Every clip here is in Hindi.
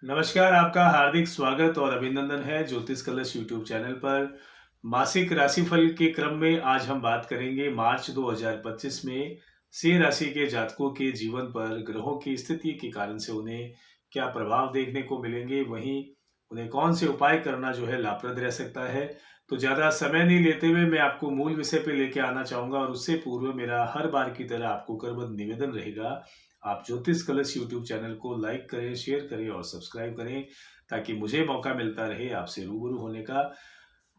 नमस्कार, आपका हार्दिक स्वागत और अभिनंदन है ज्योतिष कलश यूट्यूब चैनल पर। मासिक राशिफल के क्रम में आज हम बात करेंगे मार्च 2025 में सिंह राशि के जातकों के जीवन पर ग्रहों की स्थिति के कारण से उन्हें क्या प्रभाव देखने को मिलेंगे, वहीं उन्हें कौन से उपाय करना जो है लाभप्रद रह सकता है। तो ज़्यादा समय नहीं लेते हुए मैं आपको मूल विषय पे लेके आना चाहूँगा और उससे पूर्व मेरा हर बार की तरह आपको करबद्ध निवेदन रहेगा, आप ज्योतिष कलश यूट्यूब चैनल को लाइक करें, शेयर करें और सब्सक्राइब करें ताकि मुझे मौका मिलता रहे आपसे रूबरू होने का।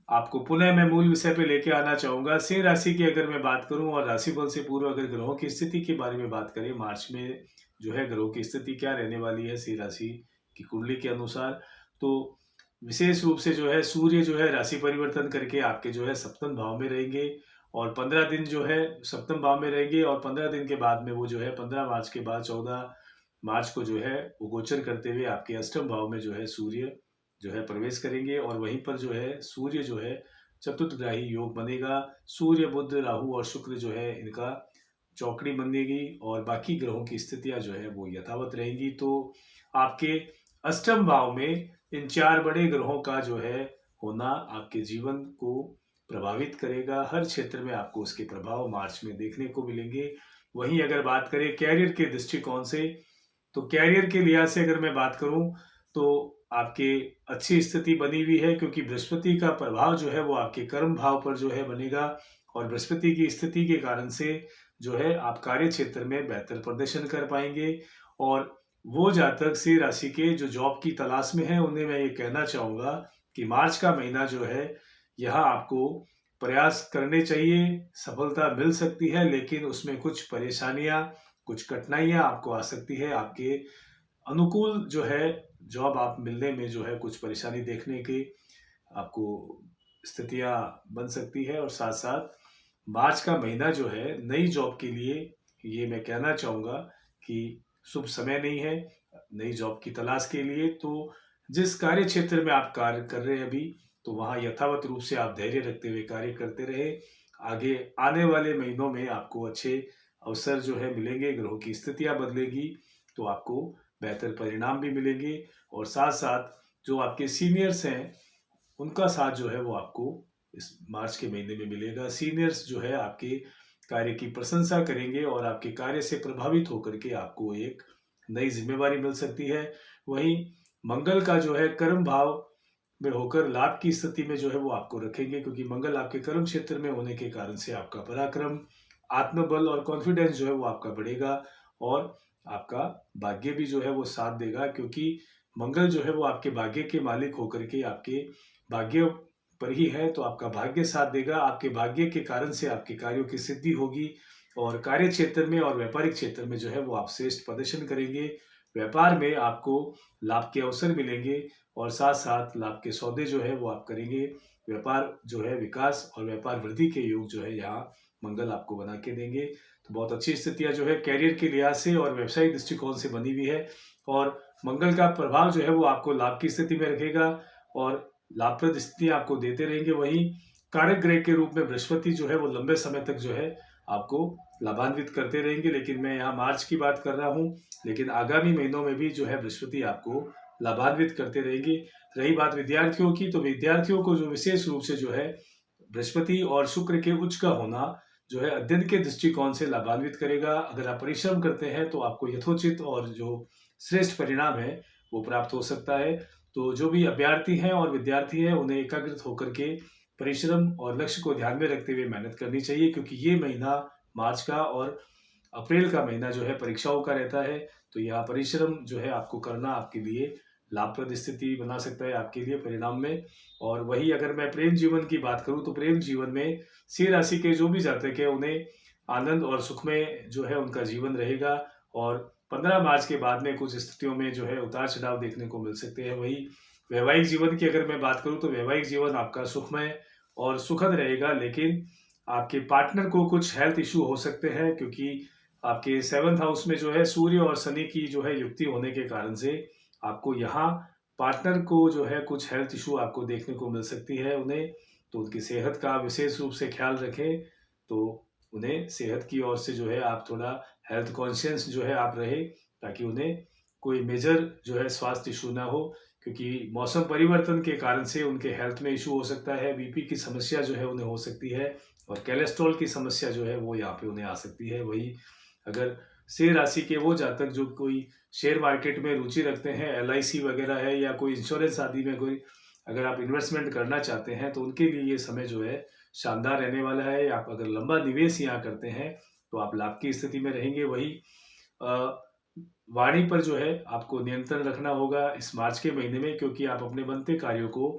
आपको पुनः मैं मूल विषय पे लेके आना चाहूँगा। सिंह राशि की अगर मैं बात करूँ और राशिफल से पूर्व अगर ग्रहों की स्थिति के बारे में बात करें, मार्च में जो है ग्रहों की स्थिति क्या रहने वाली है सिंह राशि की कुंडली के अनुसार, तो विशेष रूप से जो है सूर्य जो है राशि परिवर्तन करके आपके जो है सप्तम भाव में रहेंगे और 15 दिन जो है सप्तम भाव में रहेंगे और 15 दिन के बाद में वो जो है 15 मार्च के बाद 14 मार्च को जो है वो गोचर करते हुए आपके अष्टम भाव में जो है सूर्य जो है प्रवेश करेंगे और वहीं पर जो है सूर्य जो है चतुर्थग्राही योग बनेगा। सूर्य, बुध, राहु और शुक्र जो है इनका चौकड़ी बनेगी और बाकी ग्रहों की स्थितियां जो है वो यथावत रहेंगी। तो आपके अष्टम भाव में इन चार बड़े ग्रहों का जो है होना आपके जीवन को प्रभावित करेगा। हर क्षेत्र में आपको उसके प्रभाव मार्च में देखने को मिलेंगे। वहीं अगर बात करें कैरियर के दृष्टिकोण से, तो कैरियर के लिहाज से अगर मैं बात करूं तो आपके अच्छी स्थिति बनी हुई है, क्योंकि बृहस्पति का प्रभाव जो है वो आपके कर्म भाव पर जो है बनेगा और बृहस्पति की स्थिति के कारण से जो है आप कार्य क्षेत्र में बेहतर प्रदर्शन कर पाएंगे। और वो जातक सिंह राशि के जो जॉब की तलाश में है उन्हें मैं ये कहना चाहूंगा कि मार्च का महीना जो है यहाँ आपको प्रयास करने चाहिए, सफलता मिल सकती है, लेकिन उसमें कुछ परेशानियां, कुछ कठिनाइयां आपको आ सकती है। आपके अनुकूल जो है जॉब आप मिलने में जो है कुछ परेशानी देखने की आपको स्थितियां बन सकती है और साथ साथ मार्च का महीना जो है नई जॉब के लिए ये मैं कहना चाहूँगा कि शुभ समय नहीं है नई जॉब की तलाश के लिए। तो जिस कार्य क्षेत्र में आप कार्य कर रहे हैं अभी, तो वहाँ यथावत रूप से आप धैर्य रखते हुए कार्य करते रहे। आगे आने वाले महीनों में आपको अच्छे अवसर जो है मिलेंगे, ग्रहों की स्थितियाँ बदलेगी तो आपको बेहतर परिणाम भी मिलेंगे और साथ साथ जो आपके सीनियर्स हैं उनका साथ जो है वो आपको इस मार्च के महीने में मिलेगा। सीनियर्स जो है आपके कार्य की प्रशंसा करेंगे और आपके कार्य से प्रभावित होकर के आपको एक नई जिम्मेवारी मिल सकती है। वहीं मंगल का जो है कर्म भाव में होकर लाभ की स्थिति में जो है वो आपको रखेंगे, क्योंकि मंगल आपके कर्म क्षेत्र में होने के कारण से आपका पराक्रम, आत्मबल और कॉन्फिडेंस जो है वो आपका बढ़ेगा और आपका भाग्य भी जो है वो साथ देगा, क्योंकि मंगल जो है वो आपके भाग्य के मालिक होकर के आपके भाग्य पर ही है, तो आपका भाग्य साथ देगा। आपके भाग्य के कारण से आपके कार्यों की सिद्धि होगी और कार्य क्षेत्र में और व्यापारिक क्षेत्र में जो है वो आप श्रेष्ठ प्रदर्शन करेंगे। व्यापार में आपको लाभ के अवसर मिलेंगे और साथ साथ लाभ के सौदे जो है वो आप करेंगे। व्यापार जो है विकास और व्यापार वृद्धि के योग जो है यहाँ मंगल आपको बना के देंगे। तो बहुत अच्छी स्थितियां जो है कैरियर के लिहाज से और व्यवसायिक दृष्टिकोण से बनी हुई है और मंगल का प्रभाव जो है वो आपको लाभ की स्थिति में रखेगा और लाभप्रद स्थिति आपको देते रहेंगे। वहीं कारक ग्रह के रूप में बृहस्पति जो है वो लंबे समय तक जो है आपको लाभान्वित करते रहेंगे, लेकिन मैं यहाँ मार्च की बात कर रहा हूँ, लेकिन आगामी महीनों में भी जो है बृहस्पति आपको लाभान्वित करते रहेंगे। रही बात विद्यार्थियों की, तो विद्यार्थियों को जो विशेष रूप से जो है बृहस्पति और शुक्र के उच्च का होना जो है अध्ययन के दृष्टिकोण से लाभान्वित करेगा। अगर आप परिश्रम करते हैं तो आपको यथोचित और जो श्रेष्ठ परिणाम है वो प्राप्त हो सकता है। तो जो भी अभ्यर्थी हैं और विद्यार्थी हैं उन्हें एकाग्रत होकर के परिश्रम और लक्ष्य को ध्यान में रखते हुए मेहनत करनी चाहिए, क्योंकि ये महीना मार्च का और अप्रैल का महीना जो है परीक्षाओं का रहता है। तो यहाँ परिश्रम जो है आपको करना आपके लिए लाभप्रद स्थिति बना सकता है आपके लिए परिणाम में। और वही अगर मैं प्रेम जीवन की बात करूँ तो प्रेम जीवन में सिंह राशि के जो भी जातक है उन्हें आनंद और सुख में जो है उनका जीवन रहेगा और 15 मार्च के बाद में कुछ स्थितियों में जो है उतार चढ़ाव देखने को मिल सकते हैं। वही वैवाहिक जीवन की अगर मैं बात करूं तो वैवाहिक जीवन आपका सुखमय और सुखद रहेगा, लेकिन आपके पार्टनर को कुछ हेल्थ इशू हो सकते हैं, क्योंकि आपके 7th हाउस में जो है सूर्य और शनि की जो है युक्ति होने के कारण से आपको यहाँ पार्टनर को जो है कुछ हेल्थ इशू आपको देखने को मिल सकती है उन्हें। तो उनकी सेहत का विशेष रूप से ख्याल रखें, तो उन्हें सेहत की ओर से जो है आप थोड़ा हेल्थ कॉन्शियस जो है आप रहे, ताकि उन्हें कोई मेजर जो है स्वास्थ्य इशू ना हो, क्योंकि मौसम परिवर्तन के कारण से उनके हेल्थ में इशू हो सकता है, बीपी की समस्या जो है उन्हें हो सकती है और कोलेस्ट्रॉल की समस्या जो है वो यहाँ पे उन्हें आ सकती है। वही अगर सिंह राशि के वो जातक जो कोई शेयर मार्केट में रुचि रखते हैं, एलआईसी वगैरह है या कोई इंश्योरेंस आदि में कोई अगर आप इन्वेस्टमेंट करना चाहते हैं तो उनके लिए ये समय जो है शानदार रहने वाला है। आप अगर लंबा निवेश यहाँ करते हैं तो आप लाभ की स्थिति में रहेंगे। वही वाणी पर जो है आपको नियंत्रण रखना होगा इस मार्च के महीने में, क्योंकि आप अपने बनते कार्यों को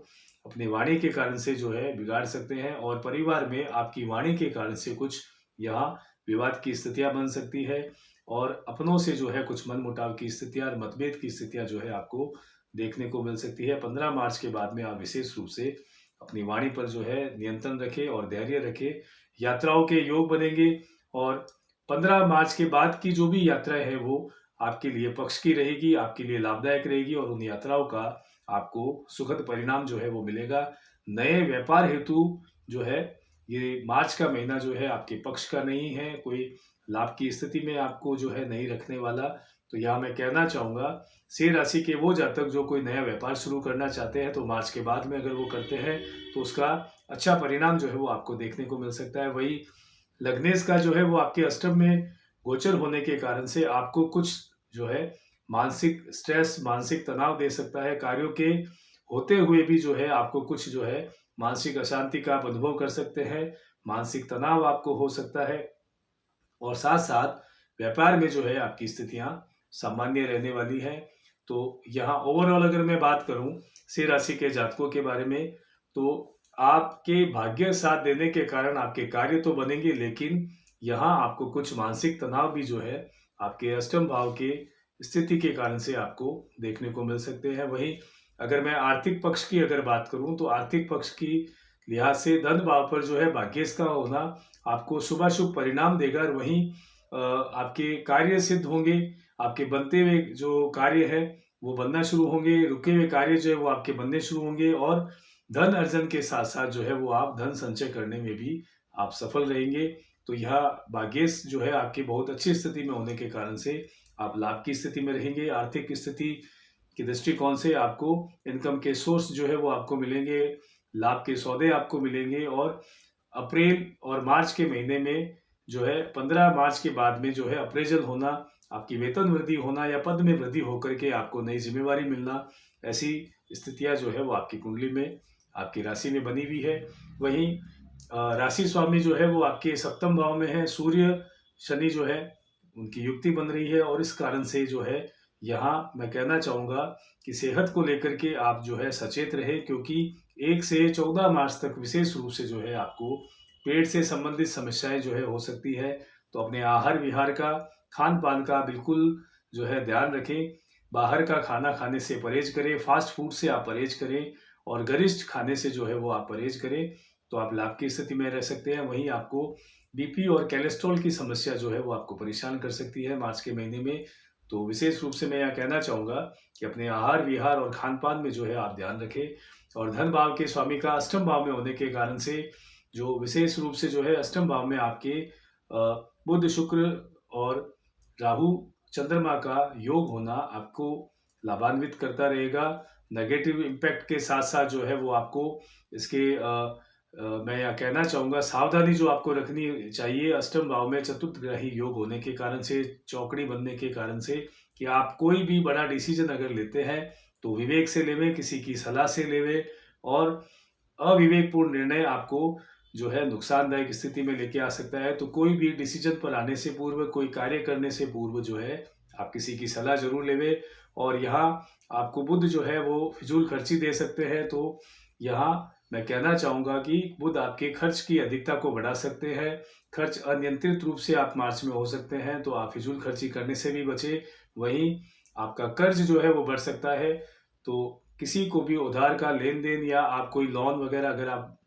अपनी वाणी के कारण से जो है बिगाड़ सकते हैं और परिवार में आपकी वाणी के कारण से कुछ यहाँ विवाद की स्थितियां बन सकती है और अपनों से जो है कुछ मनमुटाव की स्थितियां और मतभेद की स्थितियां जो है आपको देखने को मिल सकती है। 15 मार्च के बाद में आप विशेष रूप से अपनी वाणी पर जो है नियंत्रण रखें और धैर्य रखें। यात्राओं के योग बनेंगे और 15 मार्च के बाद की जो भी यात्राएं हैं वो आपके लिए पक्ष की रहेगी, आपके लिए लाभदायक रहेगी और उन यात्राओं का आपको सुखद परिणाम जो है वो मिलेगा। नए व्यापार हेतु जो है ये मार्च का महीना जो है आपके पक्ष का नहीं है, कोई लाभ की स्थिति में आपको जो है नहीं रखने वाला। तो यहाँ मैं कहना चाहूँगा सिंह राशि के वो जातक जो कोई नया व्यापार शुरू करना चाहते हैं तो मार्च के बाद में अगर वो करते हैं तो उसका अच्छा परिणाम जो है वो आपको देखने को मिल सकता है। वही लग्नेश का जो है वो आपके अष्टम में गोचर होने के कारण से आपको कुछ जो है मानसिक स्ट्रेस, मानसिक तनाव दे सकता है। कार्यों के होते हुए भी जो है आपको कुछ जो है मानसिक अशांति का आप अनुभव कर सकते हैं, मानसिक तनाव आपको हो सकता है और साथ साथ व्यापार में जो है आपकी स्थितियां सामान्य रहने वाली है। तो यहाँ ओवरऑल अगर मैं बात करूं सिंह राशि के जातकों के बारे में तो आपके भाग्य साथ देने के कारण आपके कार्य तो बनेंगे, लेकिन यहाँ आपको कुछ मानसिक तनाव भी जो है आपके अष्टम भाव के स्थिति के कारण से आपको देखने को मिल सकते हैं। वहीं अगर मैं आर्थिक पक्ष की अगर बात करूं तो आर्थिक पक्ष की लिहाज से धन भाव पर जो है भाग्येश का होना आपको शुभाशुभ परिणाम देगा और वहीं आपके कार्य सिद्ध होंगे, आपके बनते हुए जो कार्य है वो बनना शुरू होंगे, रुके हुए कार्य जो है वो आपके बनने शुरू होंगे और धन अर्जन के साथ साथ जो है वो आप धन संचय करने में भी आप सफल रहेंगे। तो यह भाग्येश जो है आपकी बहुत अच्छी स्थिति में होने के कारण से आप लाभ की स्थिति में रहेंगे। आर्थिक स्थिति के दृष्टिकोण से आपको इनकम के सोर्स जो है वो आपको मिलेंगे, लाभ के सौदे आपको मिलेंगे और अप्रैल और मार्च के महीने में जो है 15 मार्च के बाद में जो है अप्रेजल होना, आपकी वेतन वृद्धि होना या पद में वृद्धि होकर के आपको नई जिम्मेवारी मिलना, ऐसी स्थितियां जो है वो आपकी कुंडली में आपकी राशि में बनी हुई है। वहीं राशि स्वामी जो है वो आपके सप्तम भाव में है, सूर्य शनि जो है उनकी युक्ति बन रही है और इस कारण से जो है यहाँ मैं कहना चाहूँगा कि सेहत को लेकर के आप जो है सचेत रहे, क्योंकि 1 से 14 मार्च तक विशेष रूप से जो है आपको पेट से संबंधित समस्याएं जो है हो सकती है। तो अपने आहार विहार का, खान पान का बिल्कुल जो है ध्यान रखें। बाहर का खाना खाने से परहेज करें, फास्ट फूड से आप परहेज करें और गरिष्ठ खाने से जो है वो आप परहेज करें, तो आप लाभ की स्थिति में रह सकते हैं। वहीं आपको बीपी और कोलेस्ट्रॉल की समस्या जो है वो आपको परेशान कर सकती है मार्च के महीने में। तो विशेष रूप से मैं यह कहना चाहूँगा कि अपने आहार विहार और खान पान में जो है आप ध्यान रखें। और धन भाव के स्वामी का अष्टम भाव में होने के कारण से जो विशेष रूप से जो है अष्टम भाव में आपके बुध, शुक्र और राहु, चंद्रमा का योग होना आपको लाभान्वित करता रहेगा। नेगेटिव इम्पैक्ट के साथ साथ जो है वो आपको इसके मैं यह कहना चाहूँगा सावधानी जो आपको रखनी चाहिए अष्टम भाव में चतुर्थग्राही योग होने के कारण से, चौकड़ी बनने के कारण से, कि आप कोई भी बड़ा डिसीजन अगर लेते हैं तो विवेक से लेवे, किसी की सलाह से लेवे और अविवेकपूर्ण निर्णय आपको जो है नुकसानदायक स्थिति में लेके आ सकता है। तो कोई भी डिसीजन पर आने से पूर्व, कोई कार्य करने से पूर्व जो है आप किसी की सलाह जरूर लेवे। और यहाँ आपको बुध जो है वो फिजूल खर्ची दे सकते हैं, तो यहाँ मैं कहना चाहूँगा कि बुध आपके खर्च की अधिकता को बढ़ा सकते हैं। खर्च अनियंत्रित रूप से आप मार्च में हो सकते हैं, तो आप फिजूल खर्ची करने से भी बचें। वहीं आपका कर्ज जो है वो बढ़ सकता है, तो किसी को भी उधार का लेन देन या आप कोई लोन वगैरह अगर आप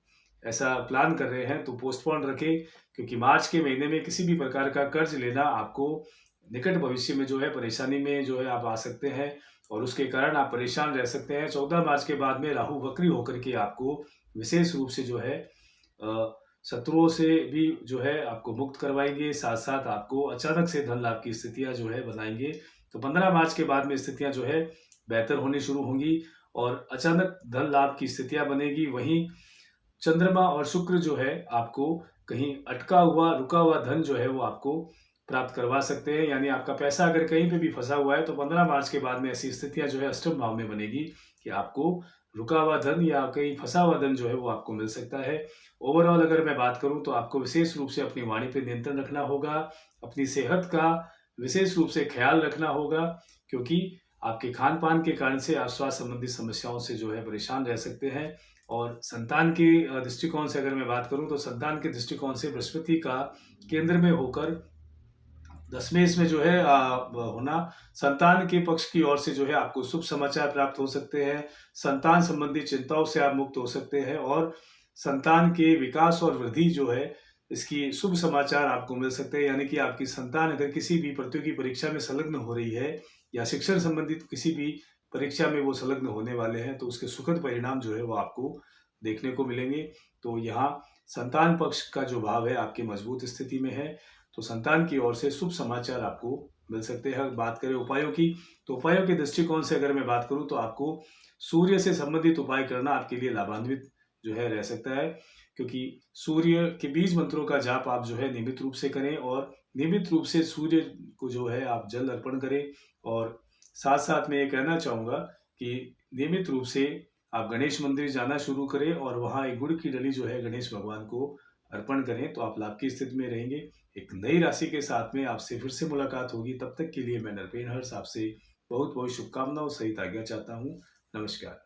ऐसा प्लान कर रहे हैं तो पोस्टपोन रखें, क्योंकि मार्च के महीने में किसी भी प्रकार का कर्ज लेना आपको निकट भविष्य में जो है परेशानी में जो है आप आ सकते हैं और उसके कारण आप परेशान रह सकते हैं। 14 मार्च के बाद में राहु वक्री होकर के आपको विशेष रूप से जो है शत्रुओं से भी जो है आपको मुक्त करवाएंगे, साथ साथ आपको अचानक से धन लाभ की स्थितियां जो है बनाएंगे। तो 15 मार्च के बाद में स्थितियां जो है बेहतर होनी शुरू होंगी और अचानक धन लाभ की स्थितियां बनेगी। वहीं चंद्रमा और शुक्र जो है आपको कहीं अटका हुआ रुका हुआ धन जो है वो आपको प्राप्त करवा सकते हैं। यानी आपका पैसा अगर कहीं पे भी फंसा हुआ है तो 15 मार्च के बाद में ऐसी स्थितियां जो है अष्टम भाव में बनेगी कि आपको रुका हुआ धन या कहीं फंसा हुआ धन जो है वो आपको मिल सकता है। ओवरऑल अगर मैं बात करूं तो आपको विशेष रूप से अपनी वाणी पे नियंत्रण रखना होगा, अपनी सेहत का विशेष रूप से ख्याल रखना होगा, क्योंकि आपके खान पान के कारण से आप स्वास्थ्य संबंधी समस्याओं से जो है परेशान रह सकते हैं। और संतान के दृष्टिकोण से अगर मैं बात करूं तो संतान के दृष्टिकोण से बृहस्पति का केंद्र में होकर 10वें में जो है होना, संतान के पक्ष की ओर से जो है आपको शुभ समाचार प्राप्त हो सकते हैं। संतान संबंधी चिंताओं से आप मुक्त हो सकते हैं और संतान के विकास और वृद्धि जो है इसकी शुभ समाचार आपको मिल सकते हैं। यानी कि आपकी संतान अगर किसी भी प्रतियोगी परीक्षा में संलग्न हो रही है या शिक्षण संबंधित किसी भी परीक्षा में वो संलग्न होने वाले हैं तो उसके सुखद परिणाम जो है वो आपको देखने को मिलेंगे। तो यहाँ संतान पक्ष का जो भाव है आपके मजबूत स्थिति में है, तो संतान की ओर से शुभ समाचार आपको मिल सकते हैं। बात करें उपायों की, तो उपायों के दृष्टिकोण से अगर मैं बात करूं तो आपको सूर्य से संबंधित उपाय करना आपके लिए लाभान्वित जो है रह सकता है, क्योंकि सूर्य के बीज मंत्रों का जाप आप जो है नियमित रूप से करें और नियमित रूप से सूर्य को जो है आप जल अर्पण करें। और साथ साथ मैं ये कहना चाहूँगा कि नियमित रूप से आप गणेश मंदिर जाना शुरू करें और वहाँ एक गुड़ की डली जो है गणेश भगवान को अर्पण करें, तो आप लाभ की स्थिति में रहेंगे। एक नई राशि के साथ में आपसे फिर से मुलाकात होगी। तब तक के लिए मैं नरपेन हर्ष आपसे बहुत बहुत शुभकामनाओं सहित आज्ञा चाहता हूँ। नमस्कार।